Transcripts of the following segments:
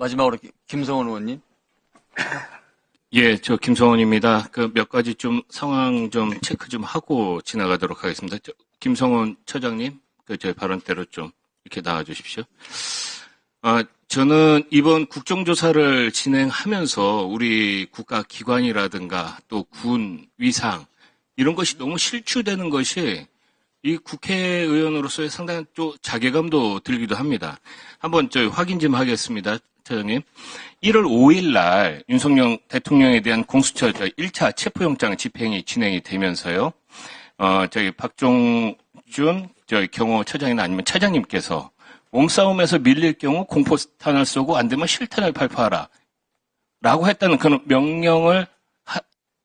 마지막으로 김성원 의원님. 예, 저 김성원입니다. 그 몇 가지 좀 상황 좀 체크 좀 하고 지나가도록 하겠습니다. 김성원 처장님, 제 발언대로 좀 이렇게 나와 주십시오. 저는 이번 국정조사를 진행하면서 우리 국가기관이라든가 또 군 위상 이런 것이 너무 실추되는 것이 이 국회의원으로서의 상당한 또 자괴감도 들기도 합니다. 한번 확인 좀 하겠습니다, 처장님. 1월 5일 날 윤석열 대통령에 대한 공수처 1차 체포영장 집행이 진행이 되면서요. 박종준 경호처장이나 아니면 차장님께서 몸싸움에서 밀릴 경우 공포탄을 쏘고 안 되면 실탄을 발포하라 라고 했다는 그런 명령을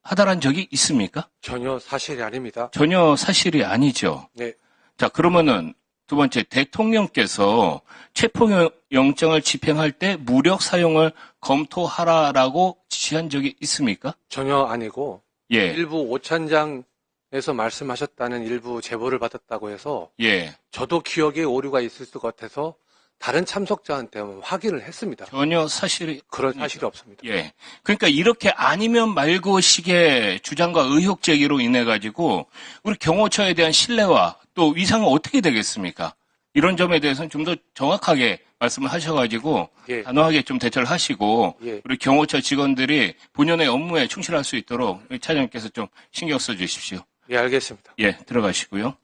하달한 적이 있습니까? 전혀 사실이 아닙니다. 전혀 사실이 아니죠. 네. 자, 그러면은 두 번째, 대통령께서 체포영장을 집행할 때 무력 사용을 검토하라라고 지시한 적이 있습니까? 전혀 아니고 예. 일부 오찬장에서 말씀하셨다는 일부 제보를 받았다고 해서 예. 저도 기억에 오류가 있을 것 같아서 다른 참석자한테 확인을 했습니다. 전혀 사실이 그런 아니죠. 사실이 없습니다. 예. 그러니까 이렇게 아니면 말고 식의 주장과 의혹 제기로 인해 가지고 우리 경호처에 대한 신뢰와 또 위상은 어떻게 되겠습니까? 이런 점에 대해서는 좀 더 정확하게 말씀을 하셔가지고 예. 단호하게 좀 대처를 하시고 예. 우리 경호처 직원들이 본연의 업무에 충실할 수 있도록 차장님께서 좀 신경 써주십시오. 예, 알겠습니다. 예, 들어가시고요.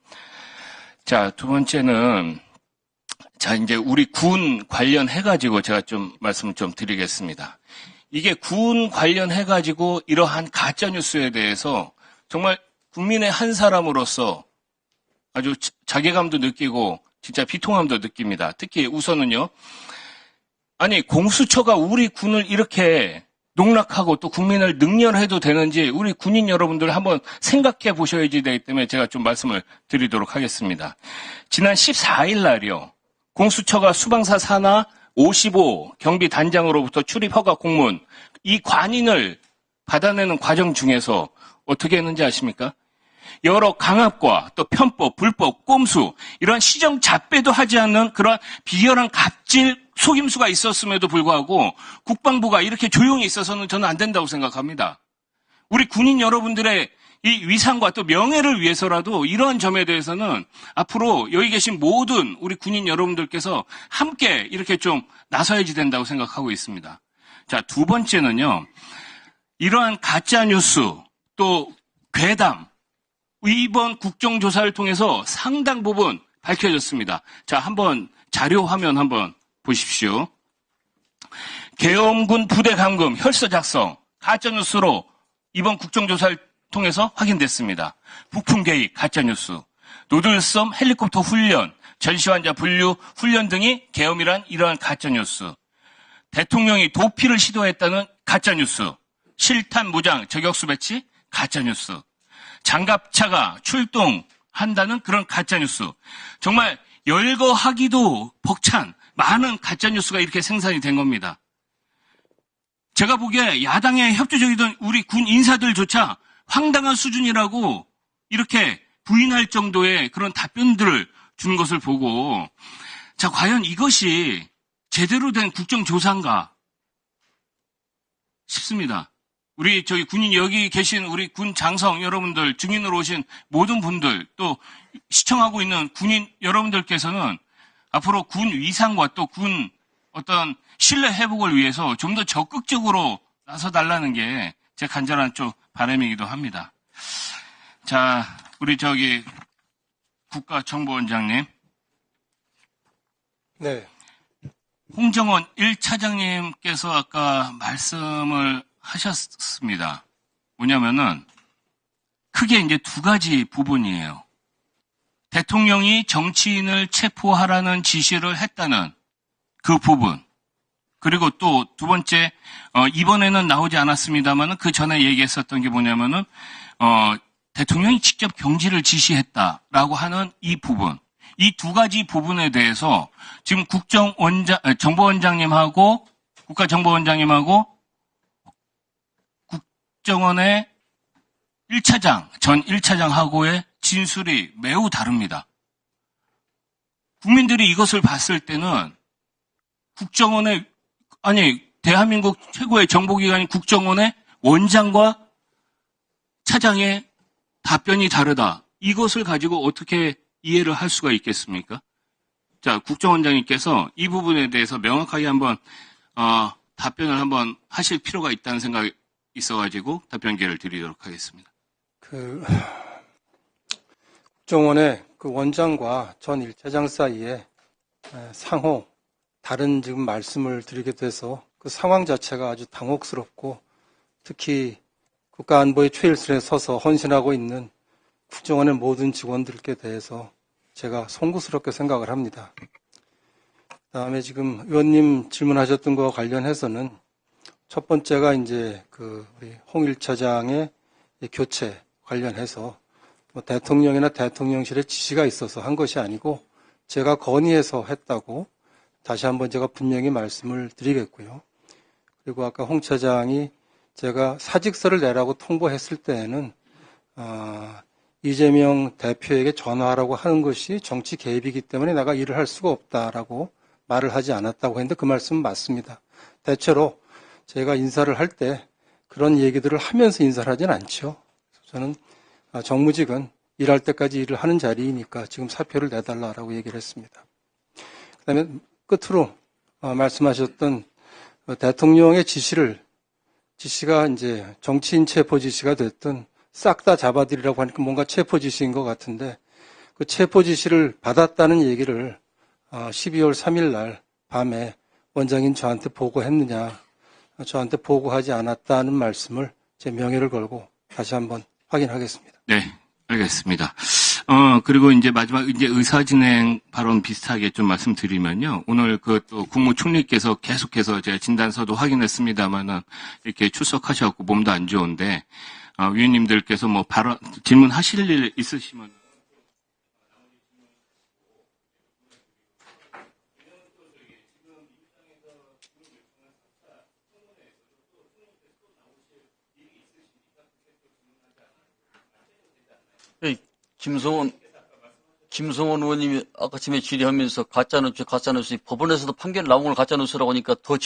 자, 두 번째는 자, 이제 우리 군 관련해가지고 제가 좀 말씀을 좀 드리겠습니다. 이게 군 관련해가지고 이러한 가짜뉴스에 대해서 정말 국민의 한 사람으로서 아주 자괴감도 느끼고 진짜 비통함도 느낍니다. 특히 우선은요. 아니, 공수처가 우리 군을 이렇게 농락하고 또 국민을 능멸해도 되는지 우리 군인 여러분들 한번 생각해 보셔야지 되기 때문에 제가 좀 말씀을 드리도록 하겠습니다. 지난 14일 날이요. 공수처가 수방사 산하 55 경비단장으로부터 출입허가 공문 이 관인을 받아내는 과정 중에서 어떻게 했는지 아십니까? 여러 강압과 또 편법, 불법, 꼼수 이러한 시정 잡배도 하지 않는 그러한 비열한 갑질, 속임수가 있었음에도 불구하고 국방부가 이렇게 조용히 있어서는 저는 안 된다고 생각합니다. 우리 군인 여러분들의 이 위상과 또 명예를 위해서라도 이러한 점에 대해서는 앞으로 여기 계신 모든 우리 군인 여러분들께서 함께 이렇게 좀 나서야지 된다고 생각하고 있습니다. 자, 두 번째는요. 이러한 가짜뉴스 또 괴담 이번 국정조사를 통해서 상당 부분 밝혀졌습니다. 자, 한번 자료 화면 한번 보십시오. 계엄군 부대 감금, 혈서 작성, 가짜뉴스로 이번 국정조사를 통해서 확인됐습니다. 북풍 개입, 가짜뉴스, 노들섬 헬리콥터 훈련, 전시환자 분류 훈련 등이 계엄이란 이러한 가짜뉴스, 대통령이 도피를 시도했다는 가짜뉴스, 실탄 무장 저격수 배치, 가짜뉴스, 장갑차가 출동한다는 그런 가짜뉴스, 정말 열거하기도 벅찬 많은 가짜뉴스가 이렇게 생산이 된 겁니다. 제가 보기에 야당에 협조적이던 우리 군 인사들조차 황당한 수준이라고 이렇게 부인할 정도의 그런 답변들을 주는 것을 보고 자, 과연 이것이 제대로 된 국정조사인가 싶습니다. 우리 군인 여기 계신 우리 군 장성 여러분들, 증인으로 오신 모든 분들, 또 시청하고 있는 군인 여러분들께서는 앞으로 군 위상과 또 군 어떤 신뢰 회복을 위해서 좀 더 적극적으로 나서달라는 게 제 간절한 바람이기도 합니다. 자, 우리 국가정보원장님. 네. 홍정원 1차장님께서 아까 말씀을 하셨습니다. 뭐냐면은 크게 이제 두 가지 부분이에요. 대통령이 정치인을 체포하라는 지시를 했다는 그 부분. 그리고 또 두 번째, 이번에는 나오지 않았습니다만은 그 전에 얘기했었던 게 뭐냐면은, 대통령이 직접 경질을 지시했다라고 하는 이 부분. 이 두 가지 부분에 대해서 지금 정보원장님하고, 국가정보원장님하고 국정원의 1차장, 전 1차장하고의 진술이 매우 다릅니다. 국민들이 이것을 봤을 때는 국정원의 아니, 대한민국 최고의 정보기관인 국정원의 원장과 차장의 답변이 다르다. 이것을 가지고 어떻게 이해를 할 수가 있겠습니까? 자, 국정원장님께서 이 부분에 대해서 명확하게 한번 답변을 한번 하실 필요가 있다는 생각이 있어가지고 답변 기회를 드리도록 하겠습니다. 국정원의 그 원장과 전 1차장 사이에 상호 다른 지금 말씀을 드리게 돼서 그 상황 자체가 아주 당혹스럽고 특히 국가안보의 최일선에 서서 헌신하고 있는 국정원의 모든 직원들께 대해서 제가 송구스럽게 생각을 합니다. 그다음에 지금 의원님 질문하셨던 것과 관련해서는 첫 번째가 이제 우리 홍 1차장의 교체 관련해서 뭐 대통령이나 대통령실의 지시가 있어서 한 것이 아니고 제가 건의해서 했다고 다시 한번 제가 분명히 말씀을 드리겠고요. 그리고 아까 홍 차장이 제가 사직서를 내라고 통보했을 때에는 이재명 대표에게 전화하라고 하는 것이 정치 개입이기 때문에 내가 일을 할 수가 없다라고 말을 하지 않았다고 했는데 그 말씀은 맞습니다. 대체로 제가 인사를 할 때 그런 얘기들을 하면서 인사를 하진 않죠. 저는 정무직은 일할 때까지 일을 하는 자리이니까 지금 사표를 내달라라고 얘기를 했습니다. 그다음에 끝으로 말씀하셨던 대통령의 지시가 이제 정치인 체포 지시가 됐든 싹 다 잡아들이라고 하니까 뭔가 체포 지시인 것 같은데 그 체포 지시를 받았다는 얘기를 12월 3일 날 밤에 원장인 저한테 보고했느냐, 저한테 보고하지 않았다는 말씀을 제 명예를 걸고 다시 한번 확인하겠습니다. 네, 알겠습니다. 그리고 이제 마지막 이제 의사진행 발언 비슷하게 좀 말씀드리면요. 오늘 또 국무총리께서 계속해서 제가 진단서도 확인했습니다만은 이렇게 출석하셔갖고 몸도 안 좋은데, 위원님들께서 뭐 질문하실 일 있으시면 김성원 의원님이 아까 아침에 질의하면서 가짜뉴스 법원에서도 판결 나온 걸 가짜뉴스라고 하니까 더